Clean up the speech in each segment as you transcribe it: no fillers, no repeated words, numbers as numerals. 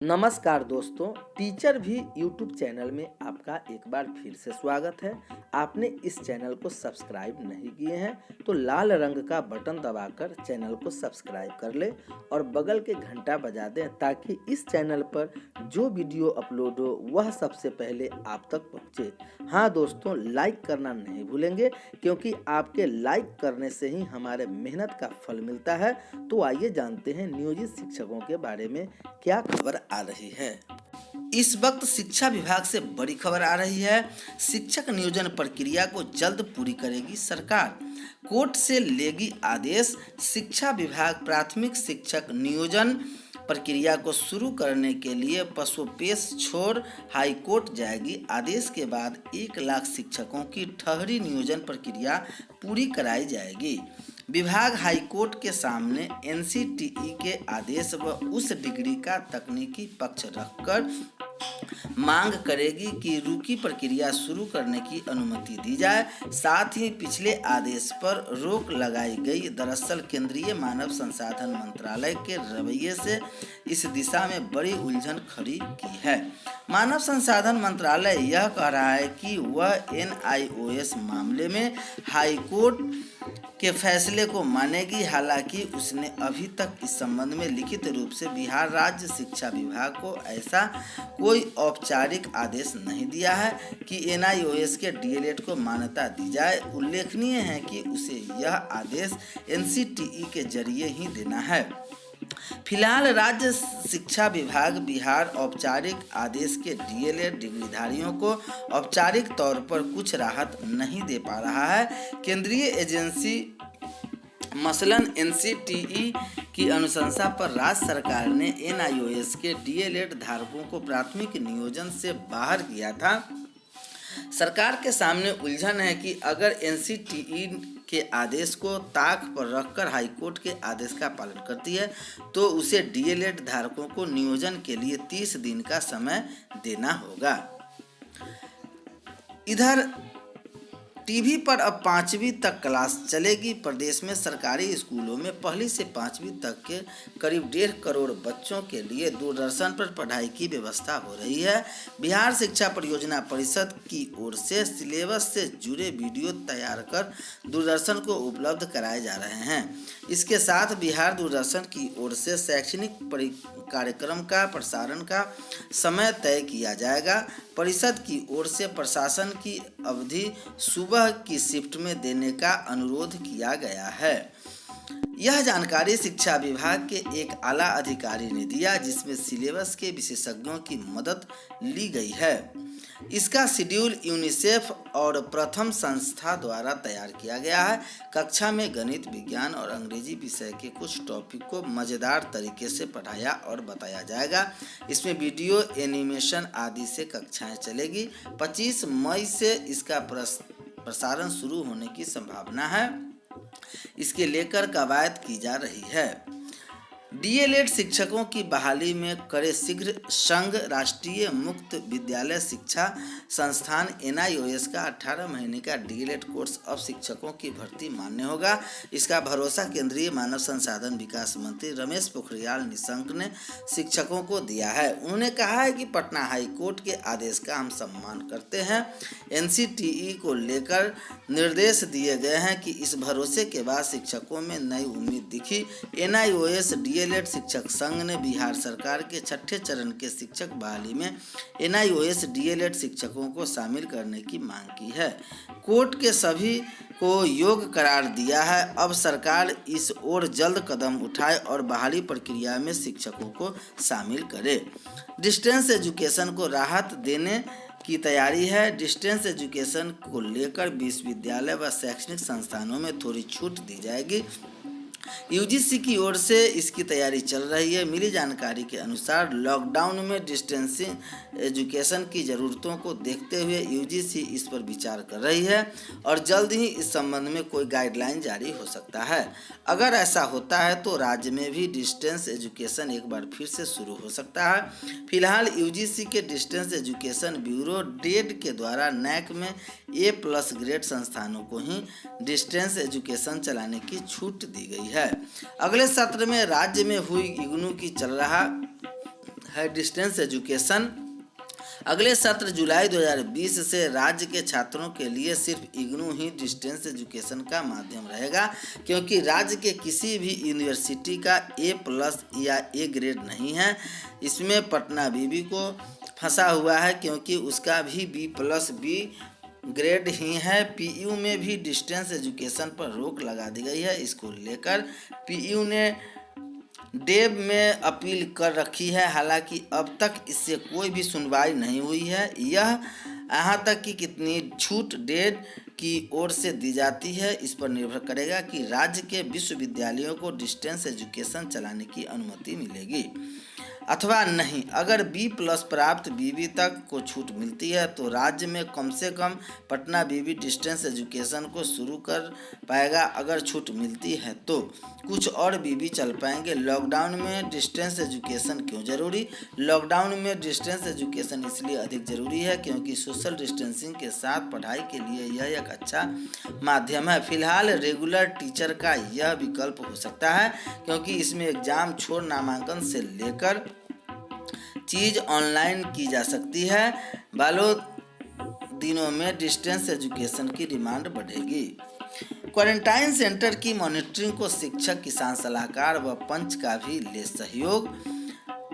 नमस्कार दोस्तों, टीचर भी यूट्यूब चैनल में आपका एक बार फिर से स्वागत है। आपने इस चैनल को सब्सक्राइब नहीं किए हैं तो लाल रंग का बटन दबाकर चैनल को सब्सक्राइब कर ले और बगल के घंटा बजा दें ताकि इस चैनल पर जो वीडियो अपलोड हो वह सबसे पहले आप तक पहुंचे। हाँ दोस्तों, लाइक करना नहीं भूलेंगे क्योंकि आपके लाइक करने से ही हमारे मेहनत का फल मिलता है। तो आइए जानते हैं नियोजित शिक्षकों के बारे में क्या खबर आ रही है। इस वक्त शिक्षा विभाग से बड़ी खबर आ रही है। शिक्षक नियोजन प्रक्रिया को जल्द पूरी करेगी सरकार, कोर्ट से लेगी आदेश। शिक्षा विभाग प्राथमिक शिक्षक नियोजन प्रक्रिया को शुरू करने के लिए पशुपेश छोड़ हाई कोर्ट जाएगी। आदेश के बाद 1 लाख शिक्षकों की ठहरी नियोजन प्रक्रिया पूरी कराई जाएगी। विभाग हाई कोर्ट के सामने एनसीटीई के आदेश व उस डिग्री का तकनीकी पक्ष रखकर मांग करेगी कि रुकी प्रक्रिया शुरू करने की अनुमति दी जाए। साथ ही पिछले आदेश पर रोक लगाई गई। दरअसल केंद्रीय मानव संसाधन मंत्रालय के रवैये से इस दिशा में बड़ी उलझन खड़ी की है। मानव संसाधन मंत्रालय यह कह रहा है कि वह एनआईओएस मामले में हाई कोर्ट के फैसले को मानेगी। हालांकि उसने अभी तक इस संबंध में लिखित रूप से बिहार राज्य शिक्षा विभाग को ऐसा कोई औपचारिक आदेश नहीं दिया है कि एनआईओएस के डीएलएड को मान्यता दी जाए। उल्लेखनीय है कि उसे यह आदेश एनसीटीई के जरिए ही देना है। फिलहाल राज्य शिक्षा विभाग बिहार औपचारिक आदेश के डीएलएड डिग्रीधारियों को औपचारिक तौर पर कुछ राहत नहीं दे पा रहा है। केंद्रीय एजेंसी मसलन एनसीटीई की अनुशंसा पर राज्य सरकार ने एनआईओएस के डीएलएड धारकों को प्राथमिक नियोजन से बाहर किया था। सरकार के सामने उलझन है कि अगर एनसीटीई के आदेश को ताक पर रखकर हाईकोर्ट के आदेश का पालन करती है तो उसे डीएलएड धारकों को नियोजन के लिए 30 दिन का समय देना होगा। इधर टीवी पर अब 5वीं तक क्लास चलेगी। प्रदेश में सरकारी स्कूलों में पहली से 5वीं तक के करीब 1.5 करोड़ बच्चों के लिए दूरदर्शन पर पढ़ाई की व्यवस्था हो रही है। बिहार शिक्षा परियोजना परिषद की ओर से सिलेबस से जुड़े वीडियो तैयार कर दूरदर्शन को उपलब्ध कराए जा रहे हैं। इसके साथ बिहार दूरदर्शन की ओर से शैक्षणिक कार्यक्रम का प्रसारण का समय तय किया जाएगा। परिषद की ओर से प्रशासन की अवधि सुबह की शिफ्ट में देने का अनुरोध किया गया है। यह जानकारी शिक्षा विभाग के एक आला अधिकारी ने दिया, जिसमें सिलेबस के विशेषज्ञों की मदद ली गई है। इसका शेड्यूल यूनिसेफ और प्रथम संस्था द्वारा तैयार किया गया है। कक्षा में गणित, विज्ञान और अंग्रेजी विषय के कुछ टॉपिक को मज़ेदार तरीके से पढ़ाया और बताया जाएगा। इसमें वीडियो, एनिमेशन आदि से कक्षाएं चलेगी। 25 मई से इसका प्रसारण शुरू होने की संभावना है। इसके लेकर कवायद की जा रही है। डीएलएड शिक्षकों की बहाली में करे शीघ्र संघ। राष्ट्रीय मुक्त विद्यालय शिक्षा संस्थान एनआईओएस का 18 महीने का डीएलएड कोर्स अब शिक्षकों की भर्ती मान्य होगा। इसका भरोसा केंद्रीय मानव संसाधन विकास मंत्री रमेश पोखरियाल निशंक ने शिक्षकों को दिया है। उन्होंने कहा है कि पटना हाई कोर्ट के आदेश का हम सम्मान करते हैं। एनसीटीई को लेकर निर्देश दिए गए हैं कि इस भरोसे के बाद शिक्षकों में नई उम्मीद दिखी। एनआईओएस डीएलएड शिक्षक संघ ने बिहार सरकार के 6ठे चरण के शिक्षक बहाली में एनआईओएस डीएलएड शिक्षकों को शामिल करने की मांग की है। कोर्ट के सभी को योग्य करार दिया है। अब सरकार इस ओर जल्द कदम उठाए और बहाली प्रक्रिया में शिक्षकों को शामिल करे। डिस्टेंस एजुकेशन को राहत देने की तैयारी है। डिस्टेंस एजुकेशन को लेकर विश्वविद्यालय व शैक्षणिक संस्थानों में थोड़ी छूट दी जाएगी। यूजीसी की ओर से इसकी तैयारी चल रही है। मिली जानकारी के अनुसार लॉकडाउन में डिस्टेंसिंग एजुकेशन की ज़रूरतों को देखते हुए यूजीसी इस पर विचार कर रही है और जल्द ही इस संबंध में कोई गाइडलाइन जारी हो सकता है। अगर ऐसा होता है तो राज्य में भी डिस्टेंस एजुकेशन एक बार फिर से शुरू हो सकता है। फिलहाल यूजीसी के डिस्टेंस एजुकेशन ब्यूरो डेड के द्वारा नैक में A+ ग्रेड संस्थानों को ही डिस्टेंस एजुकेशन चलाने की छूट दी गई है। अगले सत्र में राज्य में हुई इग्नू की चल रहा है डिस्टेंस एजुकेशन। अगले सत्र जुलाई 2020 से राज्य के छात्रों के लिए सिर्फ इग्नू ही डिस्टेंस एजुकेशन का माध्यम रहेगा, क्योंकि राज्य के किसी भी यूनिवर्सिटी का A+ या A ग्रेड नहीं है। इसमें पटना बीबी को फंसा हुआ है, क्योंकि उसका भी B+B ग्रेड ही है। पीयू में भी डिस्टेंस एजुकेशन पर रोक लगा दी गई है। इसको लेकर पीयू ने डेब में अपील कर रखी है, हालांकि अब तक इससे कोई भी सुनवाई नहीं हुई है। यह यहाँ तक कि कितनी छूट डेब की ओर से दी जाती है, इस पर निर्भर करेगा कि राज्य के विश्वविद्यालयों को डिस्टेंस एजुकेशन चलाने की अनुमति मिलेगी अथवा नहीं। अगर B+ प्राप्त बीबी तक को छूट मिलती है तो राज्य में कम से कम पटना बीबी डिस्टेंस एजुकेशन को शुरू कर पाएगा। अगर छूट मिलती है तो कुछ और बीबी चल पाएंगे। लॉकडाउन में डिस्टेंस एजुकेशन क्यों ज़रूरी? लॉकडाउन में डिस्टेंस एजुकेशन इसलिए अधिक ज़रूरी है क्योंकि सोशल डिस्टेंसिंग के साथ पढ़ाई के लिए यह एक अच्छा माध्यम है। फिलहाल रेगुलर टीचर का यह विकल्प हो सकता है, क्योंकि इसमें एग्जाम छोड़ नामांकन से लेकर चीज़ ऑनलाइन की जा सकती है। बालों दिनों में डिस्टेंस एजुकेशन की डिमांड बढ़ेगी। क्वारंटाइन सेंटर की मॉनिटरिंग को शिक्षक, किसान सलाहकार व पंच का भी ले सहयोग।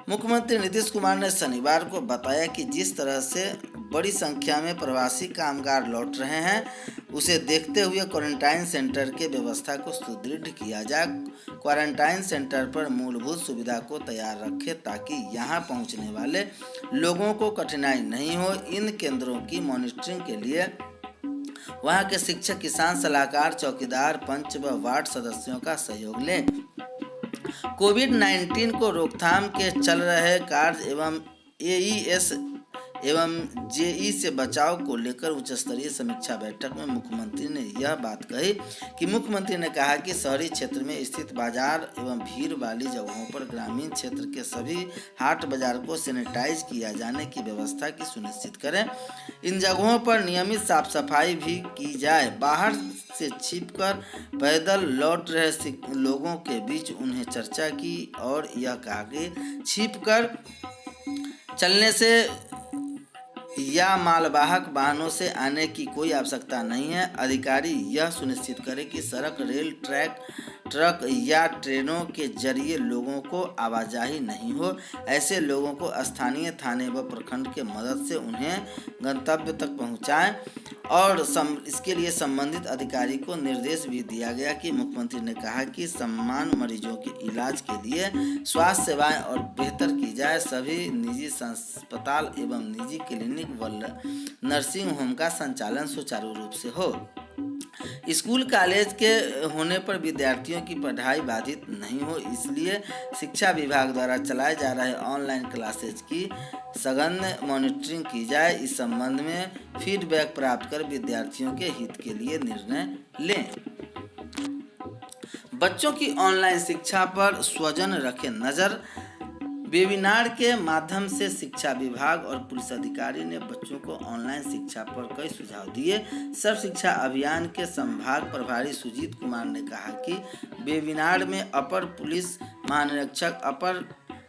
मुख्यमंत्री नीतीश कुमार ने शनिवार को बताया कि जिस तरह से बड़ी संख्या में प्रवासी कामगार लौट रहे हैं, उसे देखते हुए क्वारंटाइन सेंटर के व्यवस्था को सुदृढ़ किया जाए। क्वारंटाइन सेंटर पर मूलभूत सुविधा को तैयार रखें ताकि यहां पहुंचने वाले लोगों को कठिनाई नहीं हो। इन केंद्रों की मॉनिटरिंग के लिए वहां के शिक्षक, किसान सलाहकार, चौकीदार, पंच व वार्ड सदस्यों का सहयोग लें। कोविड-19 को रोकथाम के चल रहे कार्य एवं AES एवं JE से बचाव को लेकर उच्च स्तरीय समीक्षा बैठक में मुख्यमंत्री ने यह बात कही कि मुख्यमंत्री ने कहा कि शहरी क्षेत्र में स्थित बाजार एवं भीड़ वाली जगहों पर ग्रामीण क्षेत्र के सभी हाट बाजार को सैनिटाइज किया जाने की व्यवस्था की सुनिश्चित करें। इन जगहों पर नियमित साफ सफाई भी की जाए। बाहर से छिपकर पैदल लौट रहे लोगों के बीच उन्हें चर्चा की और यह कहा कि छिपकर चलने से या मालवाहक वाहनों से आने की कोई आवश्यकता नहीं है। अधिकारी यह सुनिश्चित करें कि सड़क, रेल, ट्रक या ट्रेनों के जरिए लोगों को आवाजाही नहीं हो। ऐसे लोगों को स्थानीय थाने व प्रखंड के मदद से उन्हें गंतव्य तक पहुंचाएं और इसके लिए संबंधित अधिकारी को निर्देश भी दिया गया कि मुख्यमंत्री ने कहा कि समान मरीजों के इलाज के लिए स्वास्थ्य सेवाएं और बेहतर की जाए। सभी निजी अस्पताल एवं निजी क्लिनिक व नर्सिंग होम का संचालन सुचारू रूप से हो। स्कूल कॉलेज के होने पर विद्यार्थियों की पढ़ाई बाधित नहीं हो, इसलिए शिक्षा विभाग द्वारा चलाए जा रहे ऑनलाइन क्लासेज की सघन मॉनिटरिंग की जाए। इस संबंध में फीडबैक प्राप्त कर विद्यार्थियों के हित के लिए निर्णय लें। बच्चों की ऑनलाइन शिक्षा पर स्वजन रखें नजर। वेबिनार के माध्यम से शिक्षा विभाग और पुलिस अधिकारी ने बच्चों को ऑनलाइन शिक्षा पर कई सुझाव दिए। सर्व शिक्षा अभियान के संभाग प्रभारी सुजीत कुमार ने कहा कि वेबिनार में अपर पुलिस महानिरीक्षक, अपर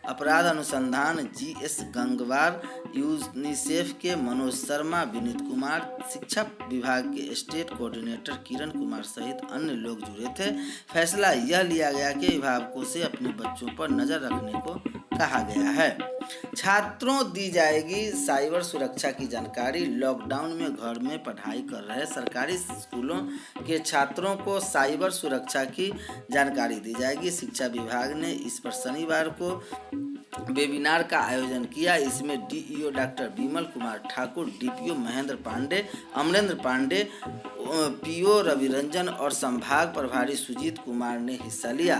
अपराध अनुसंधान GS गंगवार, यूनिसेफ के मनोज शर्मा, विनीत कुमार, शिक्षा विभाग के स्टेट कोऑर्डिनेटर किरण कुमार सहित अन्य लोग जुड़े थे। फैसला यह लिया गया कि अभिभावकों से अपने बच्चों पर नजर रखने को कहा गया है। छात्रों दी जाएगी साइबर सुरक्षा की जानकारी। लॉकडाउन में घर में पढ़ाई कर रहे सरकारी स्कूलों के छात्रों को साइबर सुरक्षा की जानकारी दी जाएगी। शिक्षा विभाग ने इस पर शनिवार को वेबिनार का आयोजन किया। इसमें DEO doctor Vimal Kumar Thakur, DPO Mahendra Pandey, Amarendra Pandey, PO Raviranjan और संभाग प्रभारी सुजीत कुमार ने हिस्सा लिया।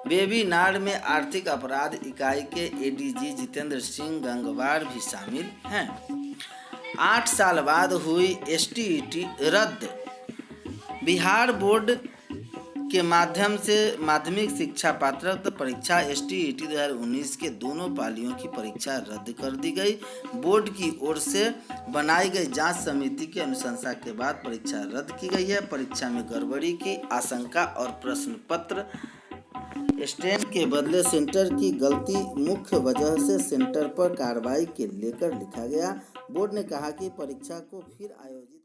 वेबिनार में आर्थिक अपराध इकाई के ADG जितेंद्र सिंह गंगवार भी शामिल हैं। 8 साल बाद हुई STET रद्द। बिहार बोर्ड के माध्यम से माध्यमिक शिक्षा पात्रता परीक्षा STET 2019 के दोनों पालियों की परीक्षा रद्द कर दी गई। बोर्ड की ओर से बनाई गई जांच समिति की अनुशंसा के बाद परीक्षा रद्द की गई है। परीक्षा में गड़बड़ी की आशंका और प्रश्न पत्र स्टैंड के बदले सेंटर की गलती मुख्य वजह से सेंटर पर कार्रवाई के लेकर लिखा गया। बोर्ड ने कहा कि परीक्षा को फिर आयोजित